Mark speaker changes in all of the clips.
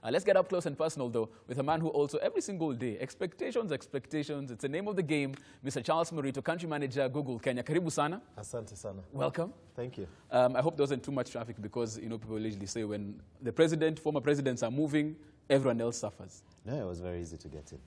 Speaker 1: Let's get up close and personal, though, with a man who also, every single day, expectations, it's the name of the game, Mr. Charles Murito, Country Manager, Google Kenya. Karibu sana.
Speaker 2: Asante sana.
Speaker 1: Welcome.
Speaker 2: Thank you.
Speaker 1: I hope there wasn't too much traffic because, you know, people usually say when the president, former presidents are moving, everyone else suffers.
Speaker 2: No, it was very easy to get in.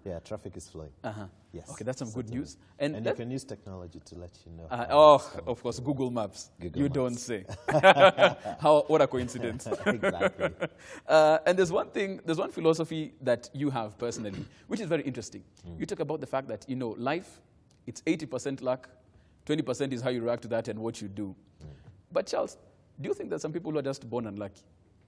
Speaker 2: Yeah, traffic is flowing. Yes.
Speaker 1: Okay, that's some good news.
Speaker 2: And you can use technology to let you know.
Speaker 1: Of course, Google Maps. You don't say.
Speaker 2: What
Speaker 1: a coincidence.
Speaker 2: Exactly.
Speaker 1: And there's one philosophy that you have personally, which is very interesting. You talk about the fact that, you know, life, it's 80% luck, 20% is how you react to that and what you do. But Charles, do you think that some people who are just born unlucky?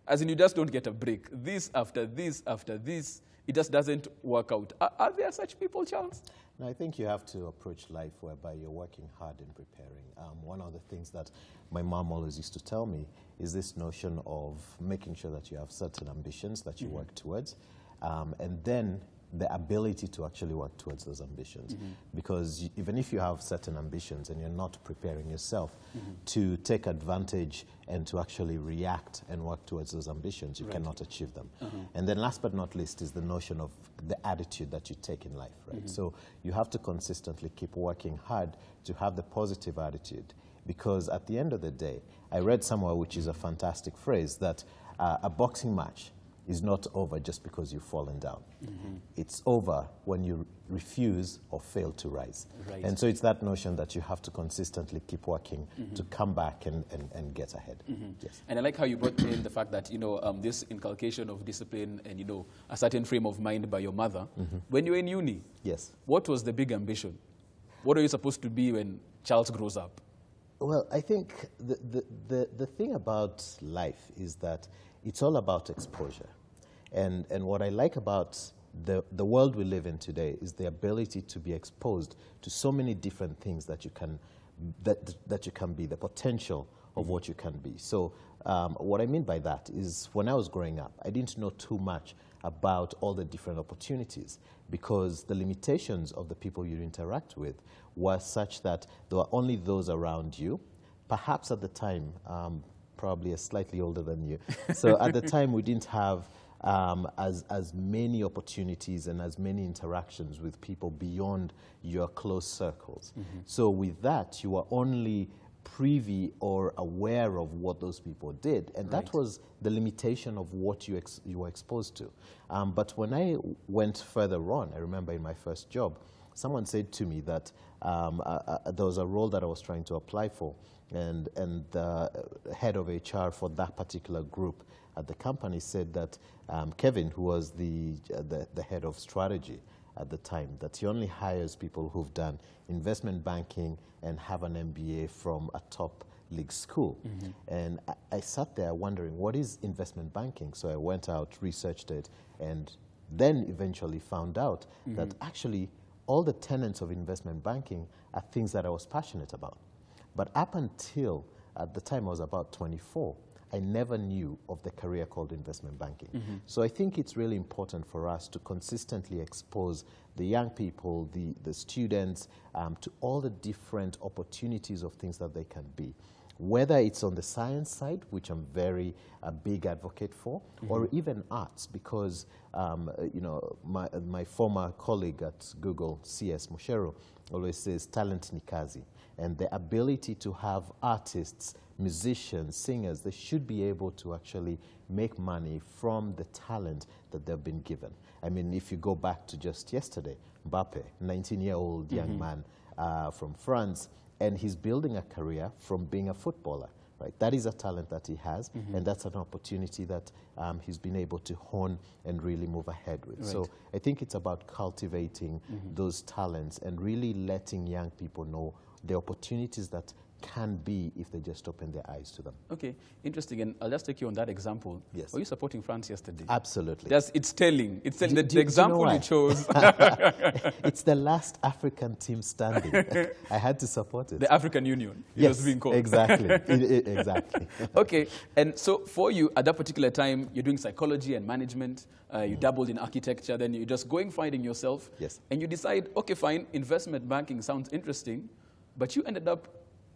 Speaker 1: As in, you just don't get a break. This after this after this, it just doesn't work out. Are there such people, Charles?
Speaker 2: No, I think you have to approach life whereby you're working hard in preparing. One of the things that my mom always used to tell me is this notion of making sure that you have certain ambitions that you work towards, and then the ability to actually work towards those ambitions. Because even if you have certain ambitions and you're not preparing yourself to take advantage and to actually react and work towards those ambitions, you cannot achieve them. And then last but not least is the notion of the attitude that you take in life, right? So you have to consistently keep working hard to have the positive attitude, because at the end of the day, I read somewhere, which is a fantastic phrase, that a boxing match is not over just because you've fallen down. It's over when you refuse or fail to rise. And so it's that notion that you have to consistently keep working to come back and get ahead. Yes.
Speaker 1: And I like how you brought in the fact that, you know, this inculcation of discipline and, you know, a certain frame of mind by your mother. When you were in uni, what was the big ambition? What are you supposed to be when Charles grows up?
Speaker 2: Well, I think the thing about life is that it's all about exposure. And what I like about the world we live in today is the ability to be exposed to so many different things that you can, that you can be, the potential of what you can be. So what I mean by that is when I was growing up, I didn't know too much about all the different opportunities because the limitations of the people you interact with were such that there were only those around you. Perhaps at the time, probably slightly older than you. So at the time, we didn't have as many opportunities and as many interactions with people beyond your close circles. So with that, you were only privy or aware of what those people did. And that was the limitation of what you were exposed to. But when I went further on, I remember in my first job, someone said to me that there was a role that I was trying to apply for, and the head of HR for that particular group at the company said that Kevin, who was the head of strategy at the time, that he only hires people who've done investment banking and have an MBA from a top league school. And I sat there wondering, what is investment banking? So I went out, researched it, and then eventually found out that actually all the tenets of investment banking are things that I was passionate about. But up until at the time I was about 24, I never knew of the career called investment banking. So I think it's really important for us to consistently expose the young people, the students, to all the different opportunities of things that they can be. Whether it's on the science side, which I'm very a big advocate for, or even arts, because you know, my former colleague at Google, CS Moshero, always says talent ni kazi, and the ability to have artists, musicians, singers, they should be able to actually make money from the talent that they've been given. I mean, if you go back to just yesterday, Mbappe, 19-year-old young man from France, and he's building a career from being a footballer, right? That is a talent that he has, and that's an opportunity that he's been able to hone and really move ahead with. So I think it's about cultivating those talents and really letting young people know the opportunities that can be if they just open their eyes to them.
Speaker 1: Okay, interesting. And I'll just take you on that example.
Speaker 2: Yes.
Speaker 1: Were you supporting France yesterday?
Speaker 2: Absolutely.
Speaker 1: It's telling. It's telling. The example you chose.
Speaker 2: It's the last African team standing. I had to support it.
Speaker 1: The African Union. It was being called.
Speaker 2: Exactly. Exactly.
Speaker 1: Okay. And so for you, at that particular time, you're doing psychology and management. You dabbled in architecture. Then you're just going, finding yourself.
Speaker 2: Yes.
Speaker 1: And you decide, okay, fine, investment banking sounds interesting. But you ended up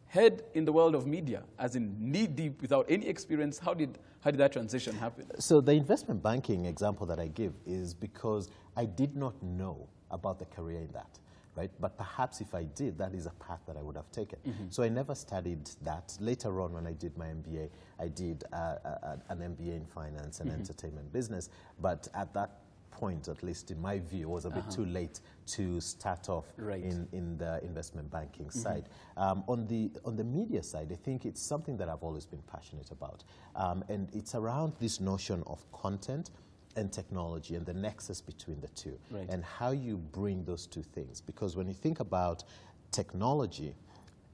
Speaker 1: head in the world of media, as in knee-deep without any experience? How did that transition happen?
Speaker 2: So the investment banking example that I give is because I did not know about the career in that, right? But perhaps if I did, that is a path that I would have taken. So I never studied that. Later on, when I did my MBA, I did an MBA in finance and entertainment business. But at that point, at least in my view, it was a bit too late to start off in the investment banking side. On the media side, I think it's something that I've always been passionate about. And it's around this notion of content and technology and the nexus between the two, and how you bring those two things. Because when you think about technology,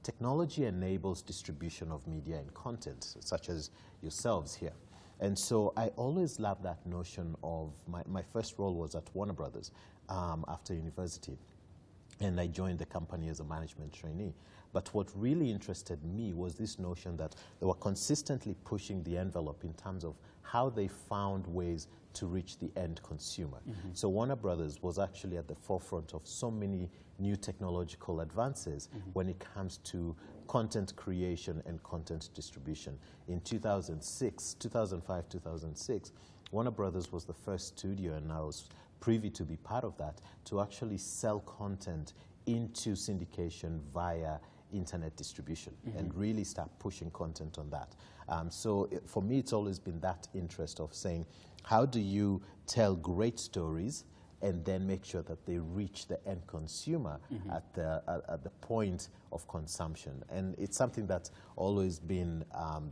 Speaker 2: technology enables distribution of media and content, such as yourselves here. And so I always love that notion of, my first role was at Warner Brothers after university. And I joined the company as a management trainee. But what really interested me was this notion that they were consistently pushing the envelope in terms of how they found ways to reach the end consumer. So Warner Brothers was actually at the forefront of so many new technological advances when it comes to content creation and content distribution. In 2005, 2006, Warner Brothers was the first studio, and I was privy to be part of that, to actually sell content into syndication via internet distribution and really start pushing content on that. So for me, it's always been that interest of saying, how do you tell great stories and then make sure that they reach the end consumer at the point of consumption? And it's something that's always been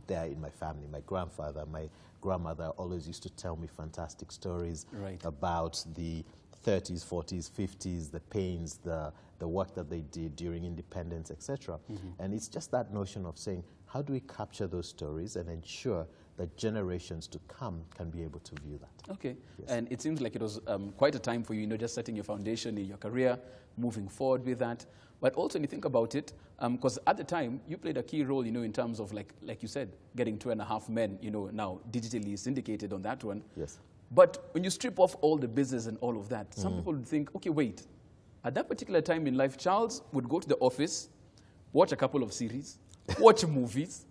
Speaker 2: there in my family. My grandfather, my grandmother always used to tell me fantastic stories about the 30s, 40s, 50s, the pains, the work that they did during independence, etc. And it's just that notion of saying, how do we capture those stories and ensure that generations to come can be able to view that?
Speaker 1: Okay. Yes. And it seems like it was quite a time for you, just setting your foundation in your career, moving forward with that. But also, when you think about it, because at the time, you played a key role, in terms of, like you said, getting 2.5 Men, now digitally syndicated on that one.
Speaker 2: Yes.
Speaker 1: But when you strip off all the business and all of that, some people would think, okay, wait. At that particular time in life, Charles would go to the office, watch a couple of series, watch movies.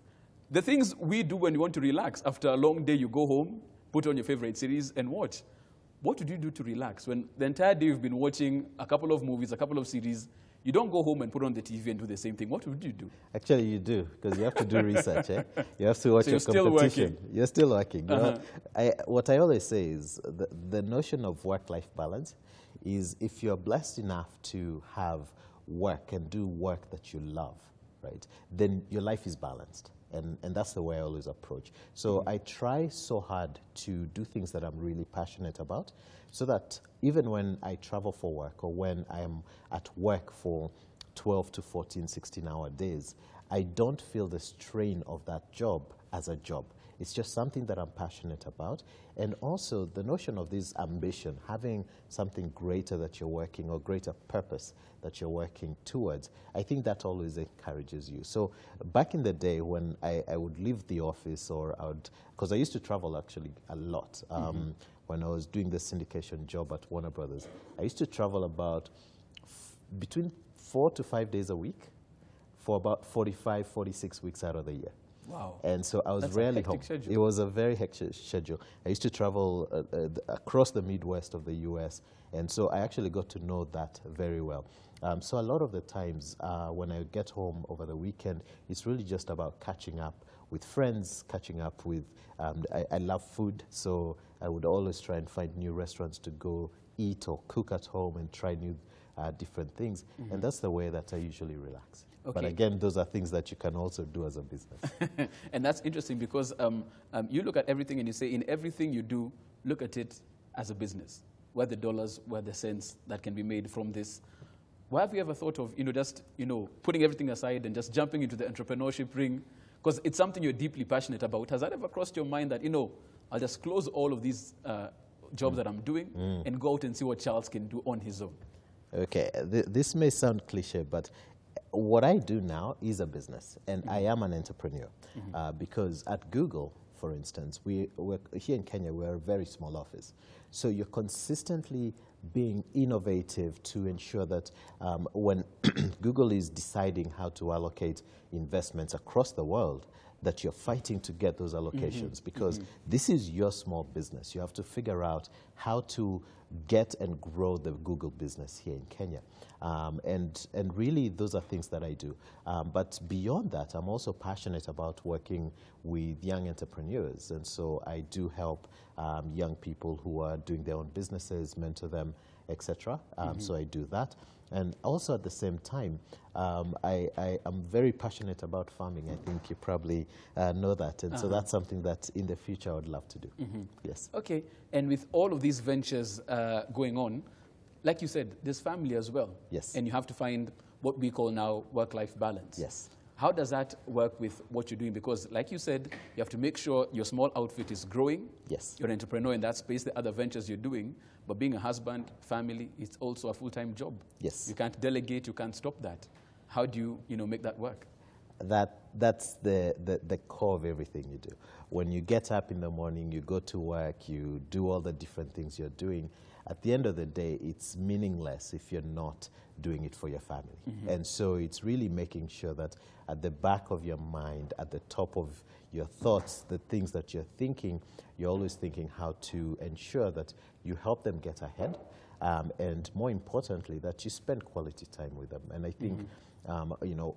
Speaker 1: The things we do when you want to relax. After a long day, you go home, put on your favorite series, and watch. What would you do to relax? When the entire day you've been watching a couple of movies, a couple of series, you don't go home and put on the TV and do the same thing. What would you do? Actually,
Speaker 2: you do, because you have to do research. You have to watch your competition. You're still working. What I always say is the notion of work-life balance is, if you're blessed enough to have work and do work that you love, right, then your life is balanced. And that's the way I always approach. So I try so hard to do things that I'm really passionate about, so that even when I travel for work or when I'm at work for 12 to 14, 16-hour days, I don't feel the strain of that job as a job. It's just something that I'm passionate about. And also the notion of this ambition, having something greater that you're working, or greater purpose that you're working towards, I think that always encourages you. So back in the day when I would leave the office, or because I used to travel actually a lot, when I was doing the syndication job at Warner Brothers, I used to travel about between 4 to 5 days a week for about 45, 46 weeks out of the year.
Speaker 1: Wow.
Speaker 2: And so I was rarely home.
Speaker 1: Schedule.
Speaker 2: It was a very hectic schedule. I used to travel across the Midwest of the U.S., and so I actually got to know that very well. So a lot of the times when I get home over the weekend, it's really just about catching up with friends, catching up with, I love food, so I would always try and find new restaurants to go eat or cook at home and try new different things. And that's the way that I usually relax. Okay. But again, those are things that you can also do as a business.
Speaker 1: And that's interesting, because you look at everything and you say, in everything you do, look at it as a business. Where the dollars, where the cents that can be made from this. Why have you ever thought of, just, putting everything aside and just jumping into the entrepreneurship ring? Because it's something you're deeply passionate about. Has that ever crossed your mind that, I'll just close all of these jobs that I'm doing and go out and see what Charles can do on his own?
Speaker 2: Okay, this may sound cliche, but what I do now is a business, and I am an entrepreneur, because at Google, for instance, we're here in Kenya, we're a very small office. So you're consistently being innovative to ensure that when Google is deciding how to allocate investments across the world, that you're fighting to get those allocations, because this is your small business. You have to figure out how to get and grow the Google business here in Kenya. And really, those are things that I do. But beyond that, I'm also passionate about working with young entrepreneurs. And so I do help young people who are doing their own businesses, mentor them, etc. So I do that. And also at the same time, I am very passionate about farming. I think you probably know that. And so that's something that in the future I would love to do. Yes.
Speaker 1: Okay. And with all of these ventures going on, like you said, there's family as well.
Speaker 2: Yes.
Speaker 1: And you have to find what we call now work-life balance.
Speaker 2: Yes.
Speaker 1: How does that work with what you're doing? Because like you said, you have to make sure your small outfit is growing.
Speaker 2: Yes.
Speaker 1: You're an entrepreneur in that space, the other ventures you're doing. But being a husband, family, it's also a full-time job.
Speaker 2: Yes.
Speaker 1: You can't delegate, you can't stop that. How do you make that work?
Speaker 2: That's the core of everything you do. When you get up in the morning, you go to work, you do all the different things you're doing. At the end of the day, it's meaningless if you're not doing it for your family. And so it's really making sure that at the back of your mind, at the top of your thoughts, the things that you're thinking, you're always thinking how to ensure that you help them get ahead, and more importantly, that you spend quality time with them. And I think,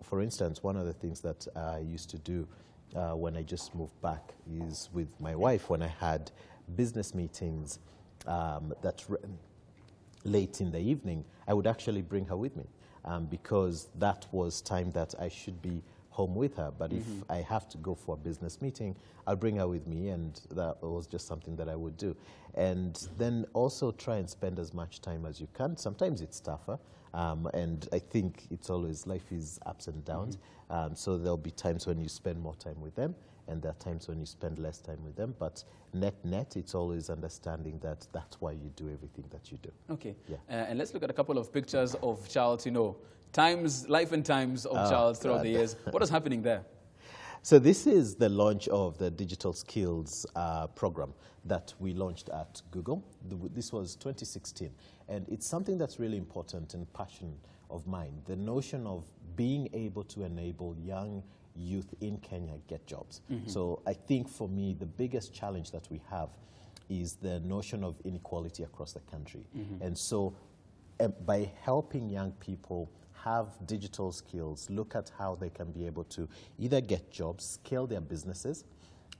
Speaker 2: for instance, one of the things that I used to do when I just moved back is with my wife, when I had business meetings late in the evening, I would actually bring her with me, because that was time that I should be home with her. But if I have to go for a business meeting, I'll bring her with me, and that was just something that I would do. And then also try and spend as much time as you can. Sometimes it's tougher, and I think it's always, life is ups and downs. So there'll be times when you spend more time with them, and there are times when you spend less time with them. But net, it's always understanding that that's why you do everything that you do.
Speaker 1: Okay.
Speaker 2: Yeah.
Speaker 1: And let's look at a couple of pictures of Charles, life and times of Charles throughout the years. What is happening there?
Speaker 2: So this is the launch of the digital skills program that we launched at Google. This was 2016. And it's something that's really important and passion of mine, the notion of being able to enable young youth in Kenya get jobs. So I think for me, the biggest challenge that we have is the notion of inequality across the country. And so by helping young people have digital skills, look at how they can be able to either get jobs, scale their businesses,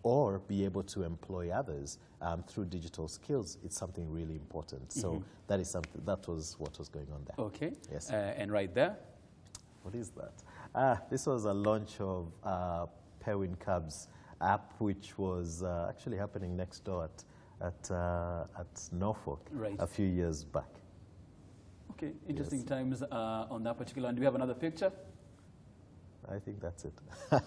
Speaker 2: or be able to employ others through digital skills, it's something really important. So that is something, that was what was going on there.
Speaker 1: Okay.
Speaker 2: Yes.
Speaker 1: And right there?
Speaker 2: What is that? This was a launch of Pewin Cabs app, which was actually happening next door at Norfolk a few years back.
Speaker 1: Okay, interesting times on that particular one. Do we have another picture?
Speaker 2: I think that's it. I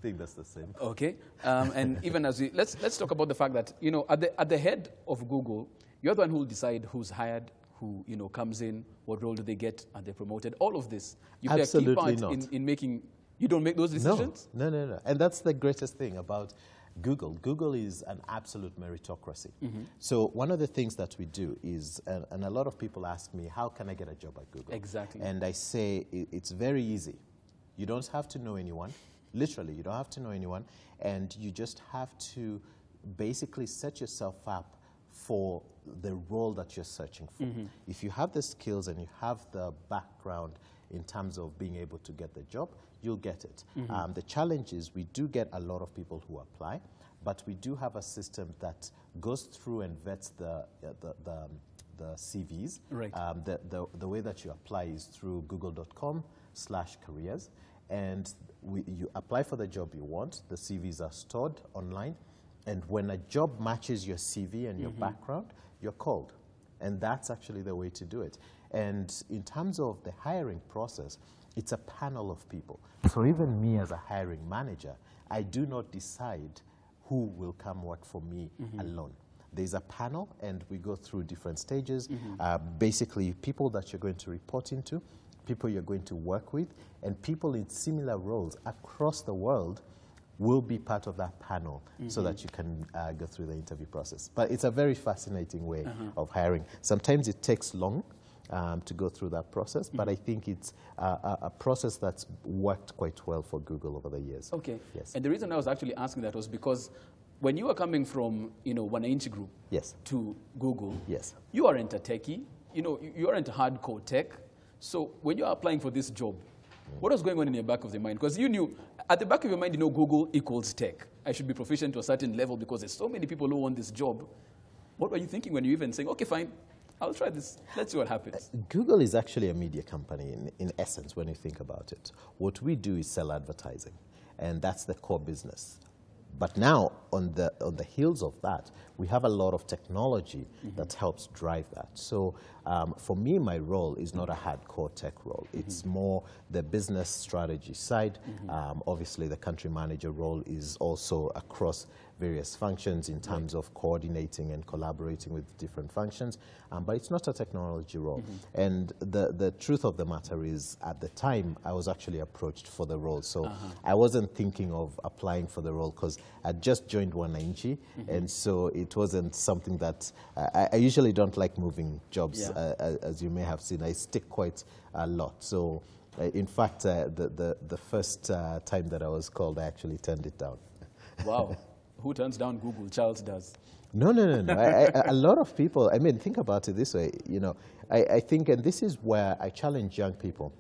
Speaker 2: think that's the same.
Speaker 1: Okay, and even as let's talk about the fact that at the head of Google, you're the one who will decide who's hired, who comes in, what role do they get, are they promoted? All of this, you play a key part in making. You don't make those decisions?
Speaker 2: No. And that's the greatest thing about Google. Google is an absolute meritocracy. So one of the things that we do is, and a lot of people ask me, how can I get a job at Google?
Speaker 1: Exactly.
Speaker 2: And I say, it's very easy. You don't have to know anyone. Literally, you don't have to know anyone. And you just have to basically set yourself up for the role that you're searching for. If you have the skills and you have the background in terms of being able to get the job, you'll get it. The challenge is we do get a lot of people who apply, but we do have a system that goes through and vets the CVs.
Speaker 1: Right.
Speaker 2: The way that you apply is through google.com/careers, and you apply for the job you want. The CVs are stored online, and when a job matches your CV and your background, you're called. And that's actually the way to do it. And in terms of the hiring process, it's a panel of people. So even me as a hiring manager, I do not decide who will come work for me alone. There's a panel, and we go through different stages. Basically, people that you're going to report into, people you're going to work with, and people in similar roles across the world will be part of that panel so that you can go through the interview process. But it's a very fascinating way of hiring. Sometimes it takes long to go through that process, but I think it's a process that's worked quite well for Google over the years.
Speaker 1: Okay.
Speaker 2: Yes.
Speaker 1: And the reason I was actually asking that was because when you were coming from, Wananchi Group
Speaker 2: Yes.
Speaker 1: to Google,
Speaker 2: Yes.
Speaker 1: you aren't a techie, you aren't hardcore tech. So when you're applying for this job, what was going on in your back of the mind? Because you knew, at the back of your mind, Google equals tech. I should be proficient to a certain level because there's so many people who want this job. What were you thinking when you even saying, okay, fine, I'll try this. Let's see what happens.
Speaker 2: Google is actually a media company in essence when you think about it. What we do is sell advertising, and that's the core business. But now, on the heels of that, we have a lot of technology that helps drive that. So for me, my role is not a hardcore tech role. It's more the business strategy side. Obviously, the country manager role is also across various functions in terms of coordinating and collaborating with different functions. But it's not a technology role. And the truth of the matter is, at the time, I was actually approached for the role. So I wasn't thinking of applying for the role because I just joined Wananchi. And so it wasn't something that, I usually don't like moving jobs, as you may have seen. I stick quite a lot. So in fact, the first time that I was called, I actually turned it down.
Speaker 1: Wow. Who turns down Google? Charles does.
Speaker 2: No. A lot of people, I mean, think about it this way. I think, and this is where I challenge young people,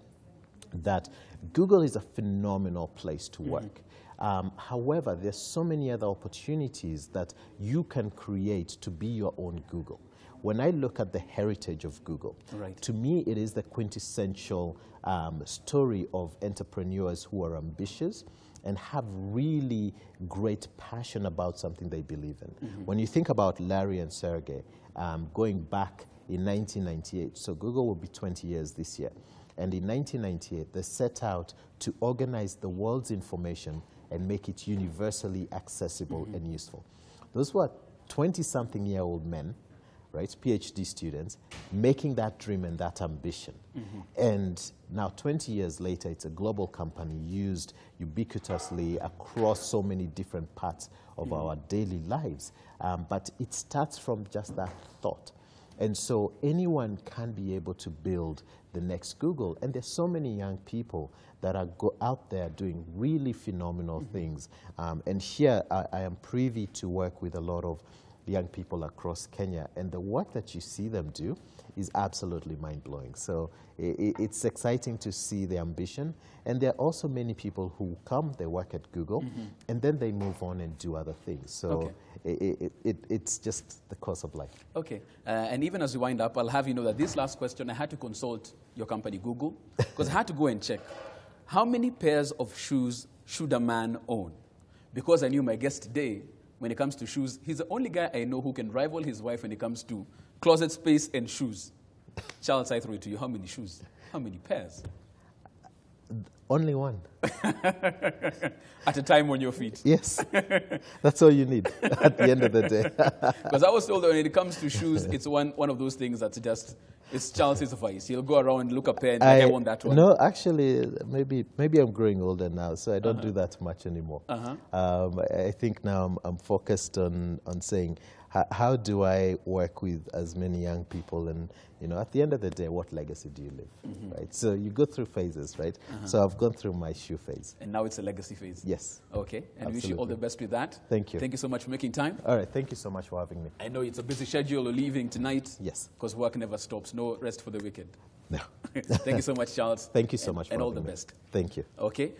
Speaker 2: that Google is a phenomenal place to work. However, there's so many other opportunities that you can create to be your own Google. When I look at the heritage of Google, to me, it is the quintessential story of entrepreneurs who are ambitious and have really great passion about something they believe in. When you think about Larry and Sergey going back in 1998, so Google will be 20 years this year, and in 1998, they set out to organize the world's information and make it universally accessible and useful. Those were 20-something-year-old men, right, PhD students, making that dream and that ambition. And now 20 years later, it's a global company used ubiquitously across so many different parts of our daily lives. But it starts from just that thought. And so anyone can be able to build the next Google. And there's so many young people that are out there doing really phenomenal things. And here I am privy to work with a lot of young people across Kenya, and the work that you see them do is absolutely mind-blowing. So it's exciting to see the ambition, and there are also many people who come, they work at Google, and then they move on and do other things. So it's just the course of life.
Speaker 1: Okay, and even as we wind up, I'll have you know that this last question, I had to consult your company, Google, because I had to go and check. How many pairs of shoes should a man own? Because I knew my guest today, when it comes to shoes, he's the only guy I know who can rival his wife when it comes to closet space and shoes. Charles, I throw it to you. How many shoes? How many pairs?
Speaker 2: Only one.
Speaker 1: At a time on your feet.
Speaker 2: Yes. That's all you need at the end of the day.
Speaker 1: Because I was told that when it comes to shoes, it's one of those things that's just, it's Charles' vice. He'll go around and look a pair and I want that one.
Speaker 2: No, actually, maybe I'm growing older now, so I don't do that much anymore. I think now I'm focused on saying, how do I work with as many young people? And, at the end of the day, what legacy do you leave, right? So you go through phases, right? So I've gone through my shoe phase.
Speaker 1: And now it's a legacy phase.
Speaker 2: Yes.
Speaker 1: Okay. And
Speaker 2: absolutely.
Speaker 1: wish you all the best with that.
Speaker 2: Thank you.
Speaker 1: Thank you so much for making time.
Speaker 2: All right. Thank you so much for having me.
Speaker 1: I know it's a busy schedule. You're leaving tonight.
Speaker 2: Yes.
Speaker 1: Because work never stops. No rest for the wicked.
Speaker 2: No.
Speaker 1: Thank you so much, Charles.
Speaker 2: Thank you so much for
Speaker 1: and all
Speaker 2: having
Speaker 1: the
Speaker 2: me.
Speaker 1: best.
Speaker 2: Thank you.
Speaker 1: Okay.